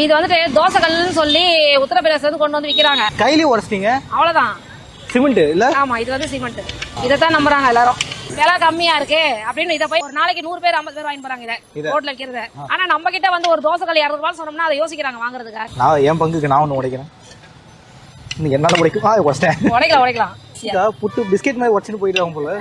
இது வந்துட்டு தோசை கல்லுன்னு சொல்லி உத்தரப்பிரதேசத்துல இருந்து கொண்டு வந்து விக்கிறாங்க. கையிலே உடைச்சிட்டீங்க? அவ்வளவுதான். சிமெண்ட் இல்ல? ஆமா, இது வந்து சிமெண்ட். இதைத்தான் நம்புறாங்க எல்லாரும். விலை கம்மியா இருக்கு அப்படின்னு இதை போய் ஒரு நாளைக்கு 100 பேர் 50 பேர் வாங்கி போறாங்க இதை ரோட்ல விற்கிறது. ஆனா நம்ம கிட்ட வந்து ஒரு தோசை கல் 200 ரூபாய் சொன்னோம்னா அதை யோசிக்கிறாங்க வாங்குறதுக்கு. நான் என் பங்குக்கு நான் ஒண்ணு உடைக்கிறேன். நீங்க என்னால உடைக்கும்? உடைக்கலாம். புட்டு பிஸ்கெட் மாதிரி உடைச்சிட்டு போயிட்டு போல.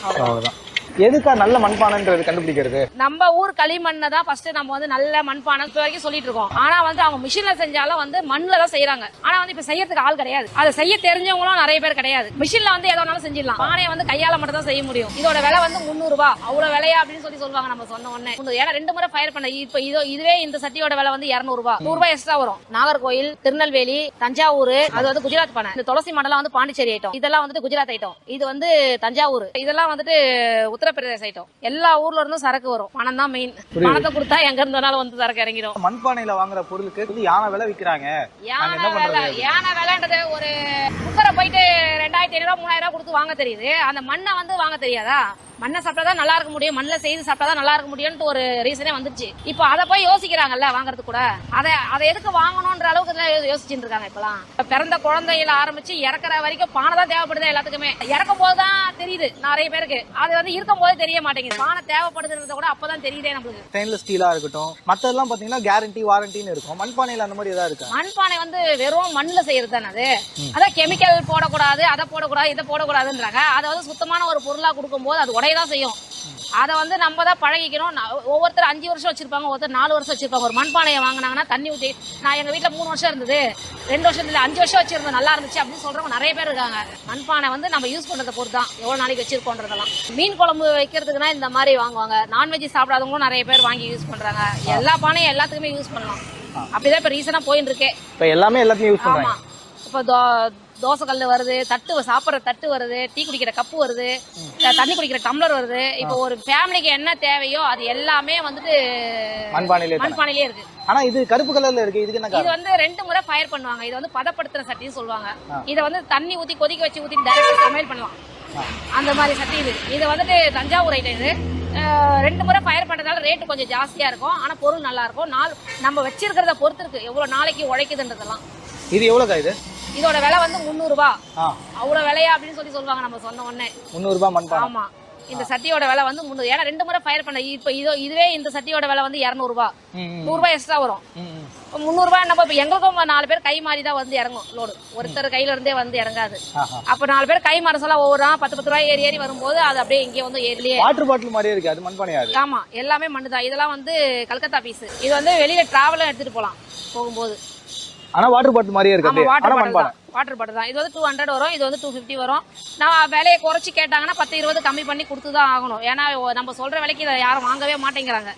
அவ்வளவுதான். எதுக்கா நல்ல மண்பானைன்றது கண்டுபிடிக்கிறது? நம்ம ஊர் களிமண்ணை தான் ஃபர்ஸ்ட் நம்ம வந்து நல்ல மண்பானை இப்ப வரைக்கும் சொல்லிட்டு இருக்கோம். ஆனா வந்து அவங்க மிஷின்ல செஞ்சாலும் வந்து மண்ணுல தான் செய்யறாங்க. ஆனா வந்து இப்ப செய்யறதுக்கு ஆள் கிடையாது. அதை செய்ய தெரிஞ்சவங்களும் நிறைய பேர் கிடையாது. மிஷின்ல வந்து எதோ ஒன்னாலும் செஞ்சிடலாம். பானையை வந்து கையால மட்டும் தான் செய்ய முடியும். இதோட விலை வந்து 300 ரூபாய். அவ்வளவு விலையா அப்படின்னு சொல்லி சொல்லுவாங்க. நம்ம சொன்ன உடனே ஏன்னா 2 முறை ஃபயர் பண்ண இப்ப இதுவே இந்த சட்டியோட விலை வந்து 200 ரூபாய். 100 ரூபாய் எக்ஸ்ட்ரா வரும். நாகர்கோயில், திருநெல்வேலி, தஞ்சாவூர், அது வந்து குஜராத் பானை. இந்த துளசி மண்டலம் வந்து பாண்டிச்சேரி ஐட்டம். இதெல்லாம் வந்து குஜராத் ஐட்டம். இது வந்து தஞ்சாவூர். இதெல்லாம் வந்துட்டு உத்தரப்பிரதேச ஐட்டம். எல்லா ஊர்ல இருந்தும் சரக்கு வரும். பணம் தான் மெயின். பணத்தை கொடுத்தா எங்க இருந்தாலும் வந்து சரக்கு இறங்கிடும். மண்பானையில வாங்குற பொருளுக்கு யானை விலை விக்கிறாங்க. யானை விலைன்றது ஒரு குக்கரை போயிட்டு 2500 ரூபாய் 3000 ரூபாய் கொடுத்து வாங்க தெரியுது. அந்த மண்ணை வந்து வாங்க தெரியாதா? மண்ணை சாப்பிட்டாதான் நல்லா இருக்க முடியும், மண்ணில் செய்து சாப்பிட்டாதான் நல்லா இருக்க முடியும்னு ஒரு ரீசனே வந்துச்சு. இப்போ அதை போய் யோசிக்கிறாங்கல்ல வாங்குறது கூட. அதை எதுக்கு வாங்கணும்ன்ற அளவுக்கு யோசிச்சுட்டு இருக்காங்க. இப்பெல்லாம் பிறந்த குழந்தையில ஆரம்பிச்சு இறக்குற வரைக்கும் பானை தான் தேவைப்படுது எல்லாத்துக்குமே. இறக்கும் போதுதான் தெரியுது நிறைய பேருக்கு. அது வந்து இருக்கும் போது தெரிய மாட்டேங்குது. பானை தேவைப்படுதுன்றத கூட அப்பதான் தெரியுதே நம்மளுக்கு. ஸ்டெயின்லெஸ் ஸ்டீலா இருக்கட்டும், மத்ததெல்லாம் பாத்தீங்கன்னா கேரண்டி வாரண்டின்னு இருக்கும். மண்பானையில அந்த மாதிரி ஏதாவது இருக்கு? மண்பானை வந்து வெறும் மண்ணில் செய்யறது தானே. அது அதான் கெமிக்கல் போடக்கூடாது, அதை போடக்கூடாது, இதை போடக்கூடாதுன்றாங்க. அதை வந்து சுத்தமான ஒரு பொருளா கொடுக்கும் போது அது உடையதான் செய்யும். அதை வந்து நம்ம தான் பழகிக்கணும். ஒவ்வொருத்தர் 5 வருஷம் வச்சிருப்பாங்க, ஒருத்தர் 4 வருஷம் வச்சிருப்பாங்க. ஒரு மண்பானையை வாங்கினாங்கன்னா தண்ணி ஊற்றி, நான் எங்க வீட்டுல 3 வருஷம் இருந்தது, 2 வருஷம் இல்லை 5 வருஷம் வச்சிருந்தேன், நல்லா இருந்துச்சு அப்படின்னு சொல்றவங்க நிறைய பேர் இருக்காங்க. மண்பானை வந்து நம்ம யூஸ் பண்றதை பொறுத்து தான் எவ்வளவு நாளைக்கு வச்சிருக்கோன்றதெல்லாம். மீன் குழம்பு வைக்கிறதுக்குன்னா இந்த மாதிரி வாங்குவாங்க. நான்வெஜ் சாப்பிடாதவங்களும் நிறைய பேர் வாங்கி யூஸ் பண்றாங்க. எல்லா பானையும் எல்லாத்துக்குமே யூஸ் பண்ணலாம். அப்படிதான் இப்ப ரீசனா போயிட்டு இருக்கே. இப்ப எல்லாமே எல்லாத்தையும் யூஸ் பண்றாங்க. ஆமா, இப்ப தோசை கல்லு வருது, தட்டு சாப்பிட்ற தட்டு வருது, டீ குடிக்கிற கப்பு வருது, தண்ணி குடிக்கிற டம்ளர் வருது. இப்போ ஒரு ஃபேமிலிக்கு என்ன தேவையோ அது எல்லாமே வந்துட்டு மண்பானையிலே இருக்கு. ஆனா இது கருப்பு கலர்ல இருக்கு. இதுக்கு என்ன? இது வந்து 2 முறை ஃபயர் பண்ணுவாங்க. இது வந்து பதப்படுத்துற சட்டின்னு சொல்லுவாங்க. இதை வந்து தண்ணி ஊத்தி கொதிக்க வச்சு ஊத்தி டைரக்டா சமையல் பண்ணலாம். அந்த மாதிரி சட்டி இது. இது வந்துட்டு தஞ்சாவூர் ஐட்டம். இது 2 முறை ஃபயர் பண்றதால ரேட்டு கொஞ்சம் ஜாஸ்தியா இருக்கும். ஆனா பொருள் நல்லா இருக்கும். நம்ம வச்சிருக்கிறத பொறுத்து இருக்கு எவ்வளவு நாளைக்கு உழைக்குதுன்றதெல்லாம். இது எவ்வளவுக்கா? இதோட விலை வந்து 300 ரூபாய். அவ்வளவு விலையா அப்படின்னு சொல்லி சொல்லுவாங்க. நம்ம சொன்ன உடனே 300 ரூபாய் மண்பானை. ஆமா, இந்த சட்டியோட விலை வந்து 300. ஏன்னா 2 முறை ஃபயர் பண்ண. இப்ப இதுவே இந்த சட்டியோட விலை வந்து 200 ரூபாய். 100 ரூபாய் எக்ஸ்ட்ரா வரும். 300 ரூபாய் நம்ம இப்ப எங்களுக்கும் 4 பேர் கை மாறி தான் வந்து இறங்கும் லோடு. ஒருத்தர் கையில இருந்தே வந்து இறங்காது. அப்ப 4 பேர் கை மாற சொல்ல ஒவ்வொரு 10 ரூபாய் ஏறி வரும்போது அது அப்படியே இங்கே வந்து ஏறிலே. வாட்டர் பாட்டில் மாதிரியே இருக்கு. அது மண்பானையா? ஆமா, எல்லாமே மண்ணு தான். இதெல்லாம் வந்து கல்கத்தா பீஸ். இது வந்து வெளியில டிராவலும் எடுத்துட்டு போலாம் போகும்போது. ஆனா வாட்டர் பாட்டில் மாதிரியே இருக்கு. வாட்டர் பாட்டில் தான். இது வந்து 200 வரும், இது வந்து 250 வரும். நான் விலையை குறைச்சு கேட்டாங்கன்னா 10-20 கம்மி பண்ணி கொடுத்துதான் ஆகணும். ஏன்னா நம்ம சொல்ற விலைக்கு இதை யாரும் வாங்கவே மாட்டேங்கிறாங்க.